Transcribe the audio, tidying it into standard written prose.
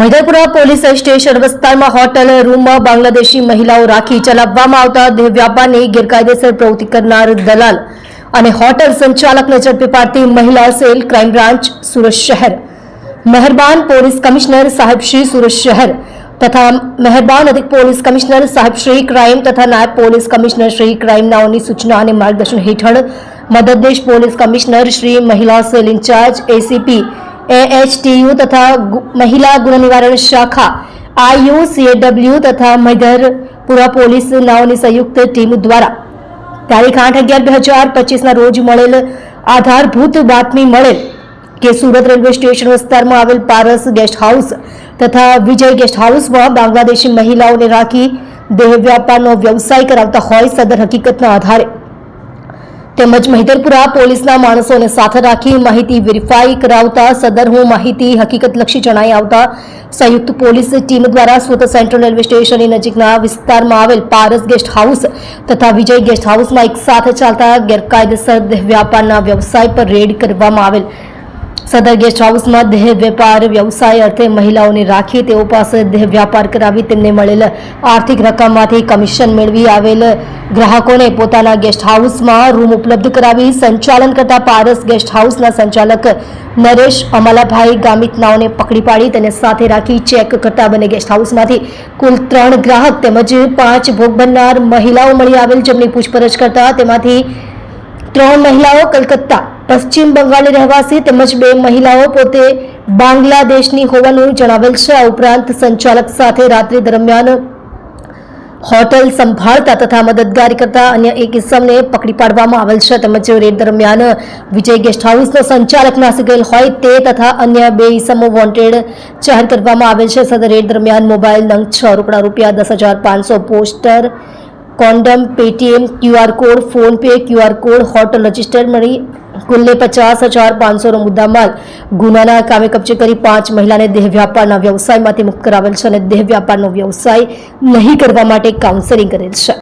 Maidarpura police station વિસ્તારમાં hotel રૂમમાં બાંગ્લાદેશી મહિલાઓ રાખી ચલાવવામાં આવતા દેહ વ્યાપારની ગેરકાયદેસર પ્રવૃત્તિ કરનાર દલાલ અને હોટલ સંચાલકને ઝડપી પાડતી મહિલા સેલ ક્રાઇમ બ્રાન્ચ સુરત શહેર, મહેરબાન પોલીસ કમિશનર સાહેબ શ્રી સુરત શહેર તથા મહેરબાન અધિક પોલીસ કમિશનર સાહેબ શ્રી ક્રાઇમ તથા નાયબ પોલીસ કમિશનર શ્રી ક્રાઇમ નાઓની સૂચના અને માર્ગદર્શન હેઠળ મદદનીશ પોલીસ કમિશનર શ્રી મહિલા સેલ ઇન્ચાર્જ એસીપી AHTU તથા મહિલા ગુના નિવારણ શાખા IUCAW તથા મૈદરપુરા પોલીસ નાઓની સંયુક્ત ટીમ દ્વારા તારીખ 8/11/2025 ના રોજ મળેલ આધારભૂત બાતમી મળેલ કે સુરત રેલવે સ્ટેશન વિસ્તારમાં આવેલ પારસ ગેસ્ટ હાઉસ તથા વિજય ગેસ્ટ હાઉસમાં બાંગ્લાદેશી મહિલાઓને રાખી દેહ વ્યાપારનો વ્યવસાય કરાવતા હોય સદર હકીકતના આધારે તેમજ મૈદરપુરા પોલીસના માણસોને સાથે રાખી માહિતી વેરીફાઈ કરાવતા સદર માહિતી હકીકતલક્ષી જણાઈ આવતા સંયુક્ત પોલીસ ટીમ દ્વારા સુરત સેન્ટ્રલ રેલવે સ્ટેશનની નજીકના વિસ્તારમાં આવેલ પારસ ગેસ્ટ હાઉસ તથા વિજય ગેસ્ટ હાઉસમાં એક સાથે ચાલતા ગેરકાયદેસર દેહ વ્યાપારના વ્યવસાય પર રેડ કરવામાં આવેલ સદર ગેસ્ટ હાઉસમાં દેહ વેપાર વ્યવસાય અર્થે મહિલાઓને રાખી તેઓ પાસે દેહ વ્યાપાર કરાવી તેમને મળેલ આર્થિક રકમમાંથી કમિશન મેળવી આવેલ ગ્રાહકોને પોતાના ગેસ્ટ હાઉસમાં રૂમ ઉપલબ્ધ કરાવી સંચાલન કરતા પારસ ગેસ્ટ હાઉસના સંચાલક નરેશ અમલાભાઈ ગામિત નાઓને પકડી પાડી તેને સાથે રાખી ચેક કરતા બંને ગેસ્ટ હાઉસમાંથી કુલ 3 ગ્રાહક તેમજ 5 ભોગ બનનાર મહિલાઓ મળી આવેલ, જેમની પૂછપરછ કરતા તેમાંથી 3 મહિલાઓ કલકત્તા પશ્ચિમ બંગાળની રહેવાસી તેમજ 2 મહિલાઓ પોતે બાંગ્લાદેશની હોવાનું જણાવેલ છે. આ ઉપરાંત સંચાલક સાથે રાત્રિ દરમિયાન હોટલ સંભાળતા તથા મદદગારી કરતા અન્ય એક ઇસમને પકડી પાડવામાં આવેલ છે. તેમજ રેડ દરમિયાન વિજય ગેસ્ટ હાઉસનો સંચાલક નાસી ગયેલ હોય તે તથા અન્ય 2 ઇસમો વોન્ટેડ જાહેર કરવામાં આવેલ છે. સદર રેડ દરમિયાન મોબાઈલ નંગ 6 રોકડા રૂપિયા 10,500, poster, condone, Paytm, QR code, phone pay, QR code, hotel register મળી કુલ્લે 50,500નો મુદ્દામાલ ગુનાના કામે કબજે કરી 5 મહિલાને દેહ વ્યાપારના વ્યવસાયમાંથી મુક્ત કરાવેલ છે અને દેહ વ્યાપારનો વ્યવસાય નહીં કરવા માટે કાઉન્સેલિંગ કરેલ છે.